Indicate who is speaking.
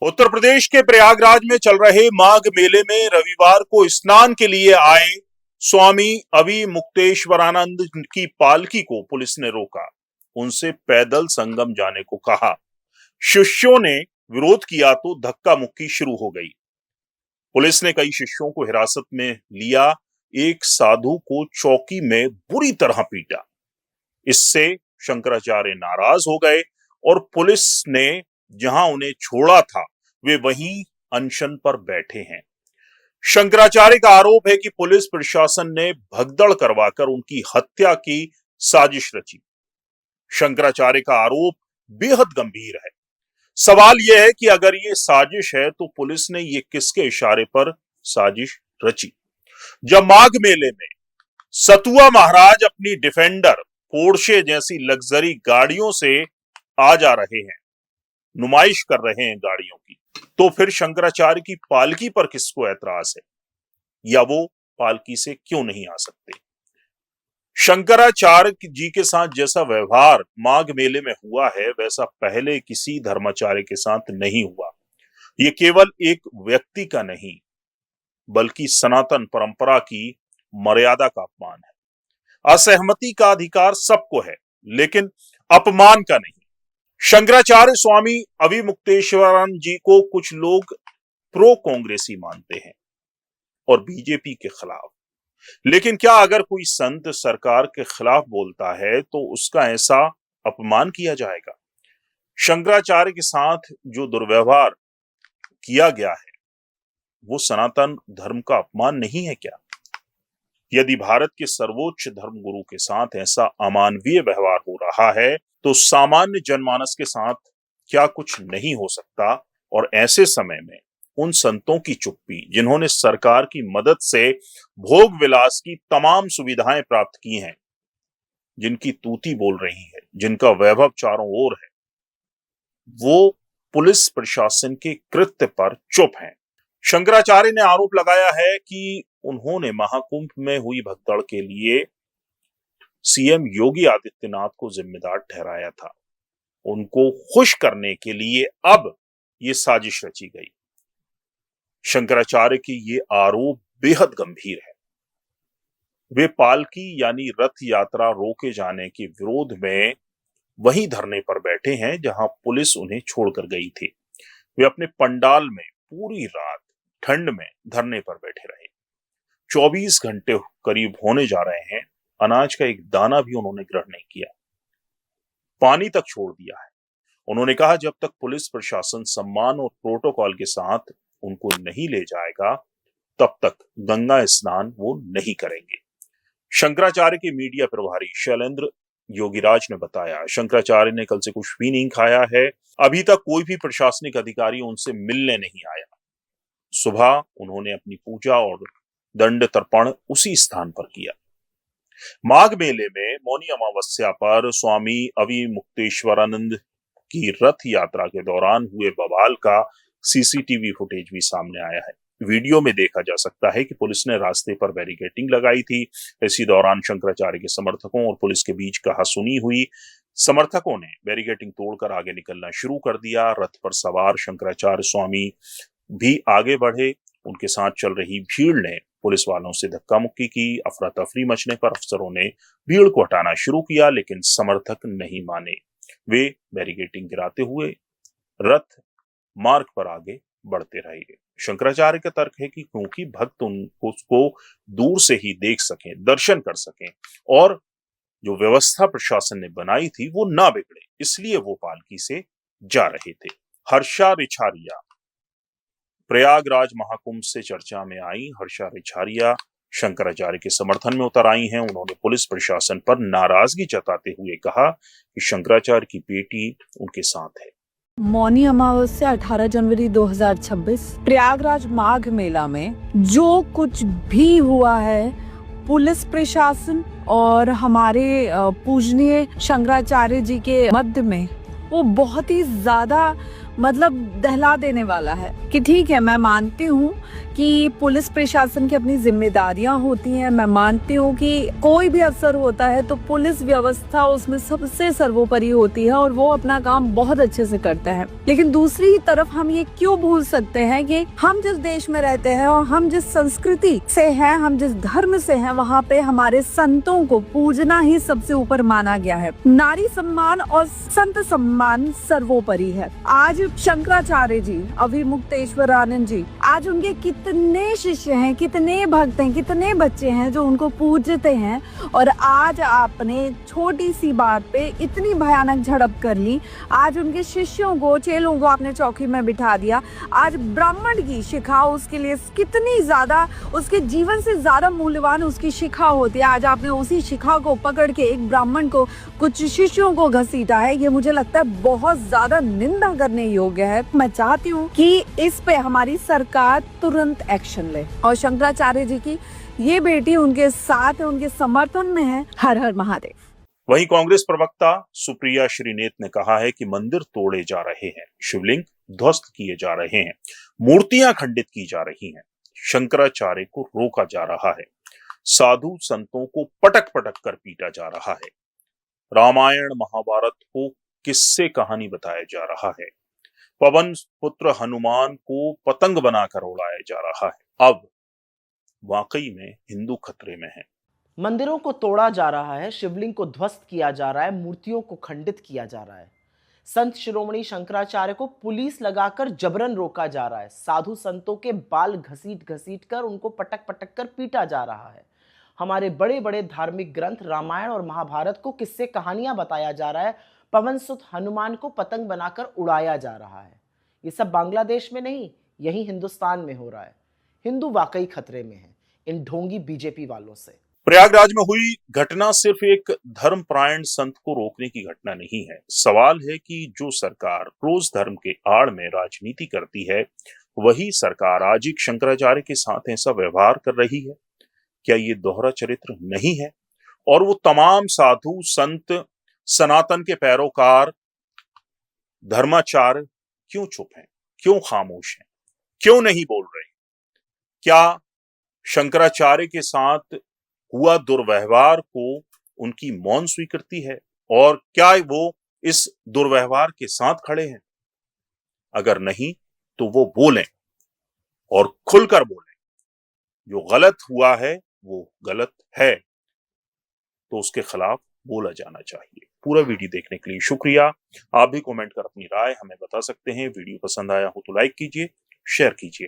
Speaker 1: उत्तर प्रदेश के प्रयागराज में चल रहे माघ मेले में रविवार को स्नान के लिए आए स्वामी अविमुक्तेश्वरानंद की पालकी को पुलिस ने रोका। उनसे पैदल संगम जाने को कहा। शिष्यों ने विरोध किया तो धक्का मुक्की शुरू हो गई। पुलिस ने कई शिष्यों को हिरासत में लिया। एक साधु को चौकी में बुरी तरह पीटा। इससे शंकराचार्य नाराज हो गए और पुलिस ने जहां उन्हें छोड़ा था वे वहीं अनशन पर बैठे हैं। शंकराचार्य का आरोप है कि पुलिस प्रशासन ने भगदड़ करवाकर उनकी हत्या की साजिश रची। शंकराचार्य का आरोप बेहद गंभीर है। सवाल यह है कि अगर ये साजिश है तो पुलिस ने ये किसके इशारे पर साजिश रची? जब माघ मेले में सतुआ महाराज अपनी डिफेंडर, पोर्शे जैसी लग्जरी गाड़ियों से आ जा रहे हैं, नुमाइश कर रहे हैं गाड़ियों की, तो फिर शंकराचार्य की पालकी पर किसको ऐतराज है? या वो पालकी से क्यों नहीं आ सकते? शंकराचार्य जी के साथ जैसा व्यवहार माघ मेले में हुआ है वैसा पहले किसी धर्माचार्य के साथ नहीं हुआ। ये केवल एक व्यक्ति का नहीं बल्कि सनातन परंपरा की मर्यादा का अपमान है। असहमति का अधिकार सबको है लेकिन अपमान का नहीं। शंकराचार्य स्वामी अविमुक्तेश्वरानंद जी को कुछ लोग प्रो कांग्रेसी मानते हैं और बीजेपी के खिलाफ। लेकिन क्या अगर कोई संत सरकार के खिलाफ बोलता है तो उसका ऐसा अपमान किया जाएगा? शंकराचार्य के साथ जो दुर्व्यवहार किया गया है वो सनातन धर्म का अपमान नहीं है क्या? यदि भारत के सर्वोच्च धर्मगुरु के साथ ऐसा अमानवीय व्यवहार हो रहा है तो सामान्य जनमानस के साथ क्या कुछ नहीं हो सकता? और ऐसे समय में उन संतों की चुप्पी जिन्होंने सरकार की मदद से भोग विलास की तमाम सुविधाएं प्राप्त की हैं, जिनकी तूती बोल रही है, जिनका वैभव चारों ओर है, वो पुलिस प्रशासन के कृत्य पर चुप हैं। शंकराचार्य ने आरोप लगाया है कि उन्होंने महाकुंभ में हुई भगदड़ के लिए सीएम योगी आदित्यनाथ को जिम्मेदार ठहराया था। उनको खुश करने के लिए अब ये साजिश रची गई। शंकराचार्य के ये आरोप बेहद गंभीर है। वे पालकी यानी रथ यात्रा रोके जाने के विरोध में वहीं धरने पर बैठे हैं जहां पुलिस उन्हें छोड़कर गई थी। वे अपने पंडाल में पूरी रात ठंड में धरने पर बैठे रहे। 24 घंटे करीब होने जा रहे हैं, अनाज का एक दाना भी उन्होंने ग्रहण नहीं किया, पानी तक छोड़ दिया है। उन्होंने कहा जब तक पुलिस प्रशासन सम्मान और प्रोटोकॉल के साथ उनको नहीं ले जाएगा तब तक गंगा स्नान वो नहीं करेंगे। शंकराचार्य के मीडिया प्रभारी शैलेंद्र योगीराज ने बताया, शंकराचार्य ने कल से कुछ भी नहीं खाया है। अभी तक कोई भी प्रशासनिक अधिकारी उनसे मिलने नहीं आया। सुबह उन्होंने अपनी पूजा और दंड तर्पण उसी स्थान पर किया। माघ मेले में मौनी अमावस्या पर स्वामी अविमुक्तेश्वरानंद की रथ यात्रा के दौरान हुए बवाल का सीसीटीवी फुटेज भी सामने आया है। वीडियो में देखा जा सकता है कि पुलिस ने रास्ते पर बैरिकेडिंग लगाई थी। इसी दौरान शंकराचार्य के समर्थकों और पुलिस के बीच कहासुनी हुई। समर्थकों ने बैरिकेडिंग तोड़कर आगे निकलना शुरू कर दिया। रथ पर सवार शंकराचार्य स्वामी भी आगे बढ़े। उनके साथ चल रही भीड़ ने पुलिस वालों से धक्का मुक्की की। अफरा तफरी मचने पर अफसरों ने भीड़ को हटाना शुरू किया लेकिन समर्थक नहीं माने। वे बैरिकेडिंग गिराते हुए रथ मार्ग पर आगे बढ़ते रहे। शंकराचार्य का तर्क है कि क्योंकि भक्त उसको दूर से ही देख सकें, दर्शन कर सकें और जो व्यवस्था प्रशासन ने बनाई थी वो ना बिगड़े, इसलिए वो पालकी से जा रहे थे। हर्षा रिछारिया प्रयागराज महाकुंभ से चर्चा में आई। हर्षा रिछारिया शंकराचार्य के समर्थन में उतर आई हैं। उन्होंने पुलिस प्रशासन पर नाराजगी जताते हुए कहा कि शंकराचार्य की बेटी उनके साथ है।
Speaker 2: मौनी अमावस्या 18 जनवरी 2026 प्रयागराज माघ मेला में जो कुछ भी हुआ है, पुलिस प्रशासन और हमारे पूजनीय शंकराचार्य जी के मध्य में, वो बहुत ही ज्यादा मतलब दहला देने वाला है कि ठीक है, मैं मानती हूँ कि पुलिस प्रशासन की अपनी जिम्मेदारियां होती हैं। मैं मानती हूँ कि कोई भी अफसर होता है तो पुलिस व्यवस्था उसमें सबसे सर्वोपरि होती है और वो अपना काम बहुत अच्छे से करता है। लेकिन दूसरी तरफ हम ये क्यों भूल सकते हैं कि हम जिस देश में रहते हैं और हम जिस संस्कृति से हैं, हम जिस धर्म से हैं, वहाँ पे हमारे संतों को पूजना ही सबसे ऊपर माना गया है। नारी सम्मान और संत सम्मान सर्वोपरि है। आज शंकराचार्य जी, अभिमुक्तेश्वर आनंद जी, आज उनके कितने शिष्य हैं, कितने भक्त हैं, कितने बच्चे हैं जो उनको पूजते हैं, और आज आपने छोटी सी बात पे इतनी भयानक झड़प कर ली। आज उनके शिष्यों को, चेलों को आपने चौकी में बिठा दिया। आज ब्राह्मण की शिखा उसके लिए कितनी ज्यादा, उसके जीवन से ज्यादा मूल्यवान उसकी शिखा होती है। आज आपने उसी शिखा को पकड़ के एक ब्राह्मण को, कुछ शिष्यों को घसीटा है। ये मुझे लगता है बहुत ज्यादा निंदा करने योग्य है। मैं चाहती हूँ कि इस पे हमारी सरकार तुरंत एक्शन ले और शंकराचार्य जी की ये बेटी उनके साथ है, उनके समर्थन में है। हर हर महादेव।
Speaker 1: वहीं कांग्रेस प्रवक्ता सुप्रिया श्रीनेत ने कहा है कि मंदिर तोड़े जा रहे हैं, शिवलिंग ध्वस्त किए जा रहे हैं, मूर्तियां खंडित की जा रही हैं, शंकराचार्य को रोका जा रहा है, साधु संतों को पटक पटक कर पीटा जा रहा है, रामायण महाभारत को किस्से कहानी बताया जा रहा है, पवन पुत्र हनुमान को पतंग बनाकर उड़ाया जा रहा है। अब वाकई में हिंदू खतरे में है।
Speaker 3: मंदिरों को तोड़ा जा रहा है, शिवलिंग को ध्वस्त किया जा रहा है, मूर्तियों को खंडित किया जा रहा है, संत शिरोमणि शंकराचार्य को पुलिस लगाकर जबरन रोका जा रहा है, साधु संतों के बाल घसीट घसीट कर उनको पटक पटक कर पीटा जा रहा है, हमारे बड़े बड़े धार्मिक ग्रंथ रामायण और महाभारत को किस्से कहानियां बताया जा रहा है, पवन सुत हनुमान को पतंग बनाकर उड़ाया जा रहा है। ये सब बांग्लादेश में नहीं, यही हिंदुस्तान में हो रहा है। हिंदू वाकई खतरे में है इन ढोंगी बीजेपी वालों से।
Speaker 1: प्रयागराज में हुई घटना सिर्फ एक धर्मपरायण संत को रोकने की घटना नहीं है। सवाल है कि जो सरकार रोज धर्म के आड़ में राजनीति करती है, वही सरकार आज एक शंकराचार्य के साथ ऐसा व्यवहार कर रही है। क्या ये दोहरा चरित्र नहीं है? और वो तमाम साधु संत, सनातन के पैरोकार, धर्माचार्य क्यों चुप हैं, क्यों खामोश हैं, क्यों नहीं बोल रहे? क्या शंकराचार्य के साथ हुआ दुर्व्यवहार को उनकी मौन स्वीकृति है? और क्या वो इस दुर्व्यवहार के साथ खड़े हैं? अगर नहीं तो वो बोलें और खुलकर बोलें। जो गलत हुआ है वो गलत है, तो उसके खिलाफ बोला जाना चाहिए। पूरा वीडियो देखने के लिए शुक्रिया। आप भी कमेंट कर अपनी राय हमें बता सकते हैं। वीडियो पसंद आया हो तो लाइक कीजिए, शेयर कीजिए।